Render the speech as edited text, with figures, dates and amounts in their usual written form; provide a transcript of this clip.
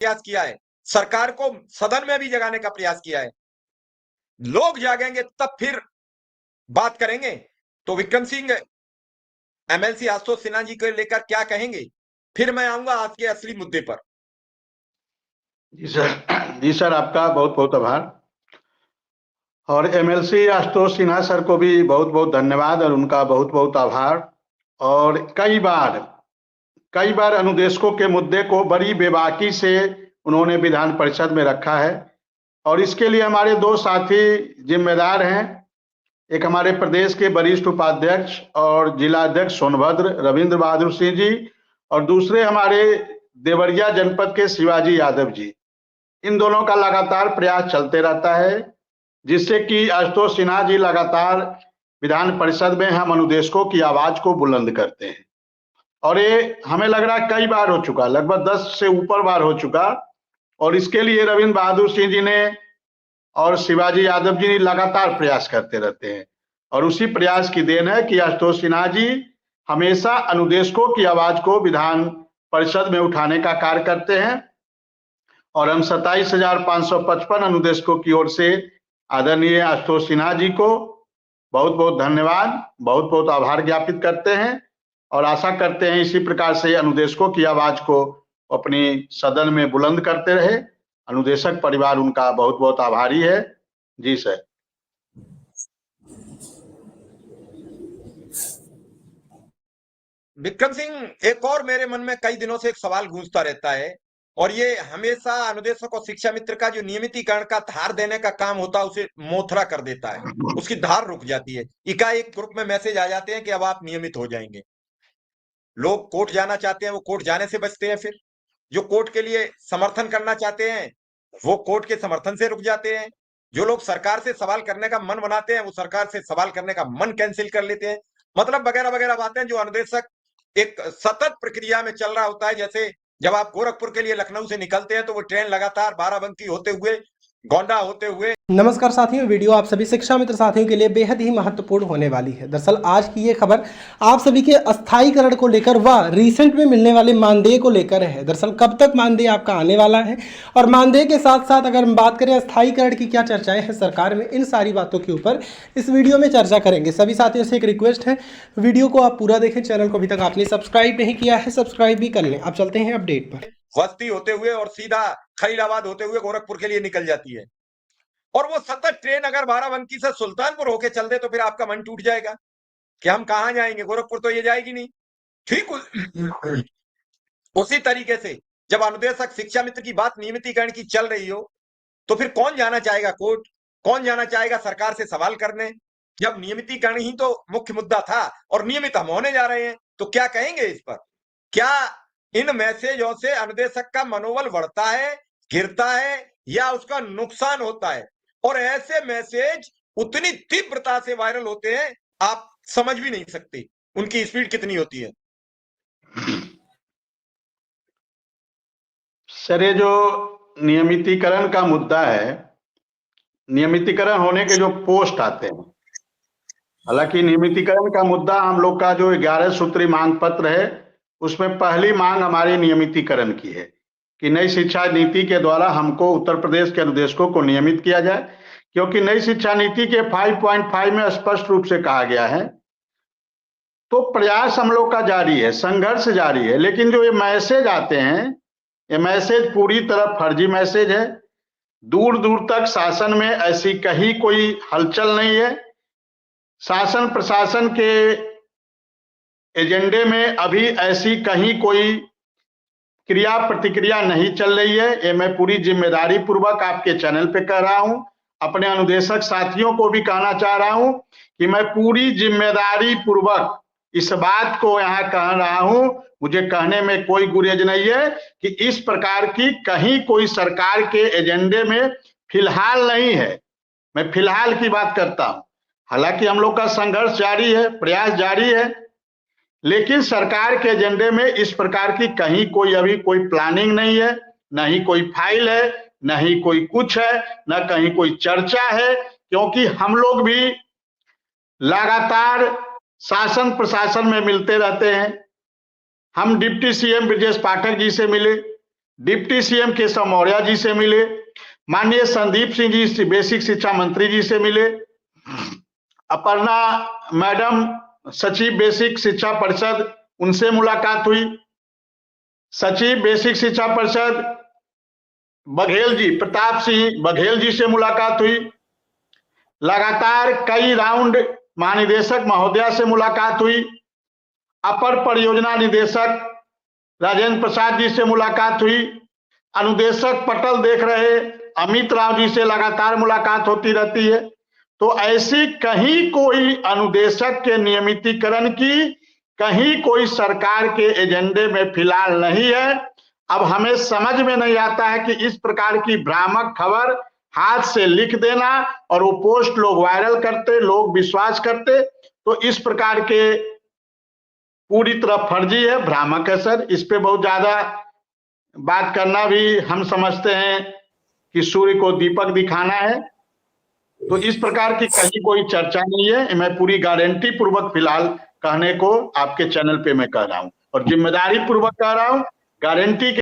प्रयास किया है, सरकार को सदन में भी जगाने का प्रयास किया है। लोग जागेंगे तब फिर बात करेंगे। तो विक्रम सिंह एमएलसी आशुतोष सिन्हा जी को लेकर क्या कहेंगे, फिर मैं आऊंगा आज के असली मुद्दे पर। जी सर, आपका बहुत बहुत आभार। और एमएलसी आशुतोष सिन्हा सर को भी बहुत बहुत धन्यवाद और उनका बहुत बहुत आभार। और कई बार अनुदेशकों के मुद्दे को बड़ी बेबाकी से उन्होंने विधान परिषद में रखा है और इसके लिए हमारे दो साथी जिम्मेदार हैं। एक हमारे प्रदेश के वरिष्ठ उपाध्यक्ष और जिलाध्यक्ष सोनभद्र रविंद्र बहादुर सिंह जी और दूसरे हमारे देवरिया जनपद के शिवाजी यादव जी। इन दोनों का लगातार प्रयास चलते रहता है जिससे कि आशुतोष सिन्हा जी लगातार विधान परिषद में हम अनुदेशकों की आवाज को बुलंद करते हैं और ये हमें लग रहा है कई बार हो चुका, लगभग 10 से ऊपर बार हो चुका। और इसके लिए रविंद्र बहादुर सिंह जी ने और शिवाजी यादव जी लगातार प्रयास करते रहते हैं और उसी प्रयास की देन है कि आशुतोष सिन्हा जी हमेशा अनुदेशकों की आवाज को विधान परिषद में उठाने का कार्य करते हैं। और हम 27,555 अनुदेशकों की ओर से आदरणीय आशुतोष सिन्हा जी को बहुत बहुत धन्यवाद, बहुत बहुत आभार ज्ञापित करते हैं और आशा करते हैं इसी प्रकार से अनुदेशकों की आवाज को अपनी सदन में बुलंद करते रहे। अनुदेशक परिवार उनका बहुत बहुत आभारी है। जी सर। विक्रम सिंह, एक और मेरे मन में कई दिनों से एक सवाल गूंजता रहता है और ये हमेशा अनुदेशक और शिक्षा मित्र का जो नियमितीकरण का धार देने का काम होता है उसे मोथरा कर देता है, उसकी धार रुक जाती है। एकाएक ग्रुप में मैसेज आ जाते हैं कि अब आप नियमित हो जाएंगे। लोग कोर्ट जाना चाहते हैं, वो कोर्ट जाने से बचते हैं, फिर जो कोर्ट के लिए समर्थन करना चाहते हैं वो कोर्ट के समर्थन से रुक जाते हैं। जो लोग सरकार से सवाल करने का मन बनाते हैं वो सरकार से सवाल करने का मन कैंसिल कर लेते हैं। मतलब वगैरह वगैरह बातें जो अनुदेशक एक सतत प्रक्रिया में चल रहा होता है। जैसे जब आप गोरखपुर के लिए लखनऊ से निकलते हैं तो वो ट्रेन लगातार बाराबंकी होते हुए, गोंडा होते हुए। नमस्कार साथियों, वीडियो आप सभी शिक्षा मित्र साथियों के लिए बेहद ही महत्वपूर्ण होने वाली है। दरअसल आज की ये खबर आप सभी के अस्थायीकरण को लेकर व रिसेंट में मिलने वाले मानदेय को लेकर है। दरअसल कब तक मानदेय आपका आने वाला है और मानदेय के साथ साथ अगर हम बात करें अस्थायीकरण की क्या चर्चाएं हैं सरकार में, इन सारी बातों के ऊपर इस वीडियो में चर्चा करेंगे। सभी साथियों से एक रिक्वेस्ट है, वीडियो को आप पूरा देखें। चैनल को अभी तक आपने सब्सक्राइब नहीं किया है, सब्सक्राइब भी कर लें। आप चलते हैं अपडेट पर। बस्ती होते हुए और सीधा खलीलाबाद होते हुए गोरखपुर के लिए निकल जाती है और वो सतत ट्रेन अगर बाराबंकी से सुल्तानपुर होके चल दे तो फिर आपका मन टूट जाएगा कि हम कहां जाएंगे, गोरखपुर तो ये जाएगी नहीं। ठीक उसी तरीके से जब अनुदेशक शिक्षा मित्र की बात नियमितीकरण की चल रही हो तो फिर कौन जाना चाहेगा कोर्ट, कौन जाना चाहेगा सरकार से सवाल करने, जब नियमितीकरण ही तो मुख्य मुद्दा था और नियमित हम होने जा रहे हैं। तो क्या कहेंगे इस पर? क्या इन मैसेजों से अनुदेशक का मनोबल बढ़ता है, गिरता है या उसका नुकसान होता है? और ऐसे मैसेज उतनी तीव्रता से वायरल होते हैं आप समझ भी नहीं सकते उनकी स्पीड कितनी होती है। सर, ये जो नियमितीकरण का मुद्दा है, नियमितीकरण होने के जो पोस्ट आते हैं, हालांकि नियमितीकरण का मुद्दा हम लोग का जो 11 सूत्री मांग पत्र है उसमें पहली मांग हमारी नियमितीकरण की है कि नई शिक्षा नीति के द्वारा हमको उत्तर प्रदेश के अनुदेशकों को नियमित किया जाए, क्योंकि नई शिक्षा नीति के 5.5 में स्पष्ट रूप से कहा गया है। तो प्रयास हम लोग का जारी है, संघर्ष जारी है, लेकिन जो ये मैसेज आते हैं ये मैसेज पूरी तरह फर्जी मैसेज है। दूर दूर तक शासन में ऐसी कहीं कोई हलचल नहीं है। शासन प्रशासन के एजेंडे में अभी ऐसी कहीं कोई क्रिया प्रतिक्रिया नहीं चल रही है। ये मैं पूरी जिम्मेदारी पूर्वक आपके चैनल पे कह रहा हूं, अपने अनुदेशक साथियों को भी कहना चाह रहा हूं कि मैं पूरी जिम्मेदारी पूर्वक इस बात को यहाँ कह रहा हूं। मुझे कहने में कोई गुरेज नहीं है कि इस प्रकार की कहीं कोई सरकार के एजेंडे में फिलहाल नहीं है। मैं फिलहाल की बात करता हूं। हालांकि हम लोग का संघर्ष जारी है, प्रयास जारी है, लेकिन सरकार के एजेंडे में इस प्रकार की कहीं कोई अभी कोई प्लानिंग नहीं है, न ही कोई फाइल है, न ही कोई कुछ है, न कहीं कोई चर्चा है। क्योंकि हम लोग भी लगातार शासन प्रशासन में मिलते रहते हैं। हम डिप्टी सीएम ब्रजेश पाठक जी से मिले, डिप्टी सीएम केशव मौर्य जी से मिले, माननीय संदीप सिंह जी बेसिक शिक्षा मंत्री जी से मिले, अपर्णा मैडम सचिव बेसिक शिक्षा परिषद उनसे मुलाकात हुई, सचिव बेसिक शिक्षा परिषद बघेल जी, प्रताप सिंह बघेल जी से मुलाकात हुई। लगातार कई राउंड महानिदेशक महोदया से मुलाकात हुई। अपर परियोजना निदेशक राजेंद्र प्रसाद जी से मुलाकात हुई। अनुदेशक पटल देख रहे अमित राव जी से लगातार मुलाकात होती रहती है। तो ऐसी कहीं कोई अनुदेशक के नियमितीकरण की कहीं कोई सरकार के एजेंडे में फिलहाल नहीं है। अब हमें समझ में नहीं आता है कि इस प्रकार की भ्रामक खबर हाथ से लिख देना और वो पोस्ट लोग वायरल करते, लोग विश्वास करते, तो इस प्रकार के पूरी तरह फर्जी है, भ्रामक है सर। इस पे बहुत ज्यादा बात करना भी हम समझते हैं कि सूर्य को दीपक दिखाना है। तो इस प्रकार की कहीं कोई चर्चा नहीं है। मैं पूरी गारंटी पूर्वक फिलहाल कहने को आपके चैनल पे मैं कह रहा हूं और जिम्मेदारी पूर्वक कह रहा हूं, गारंटी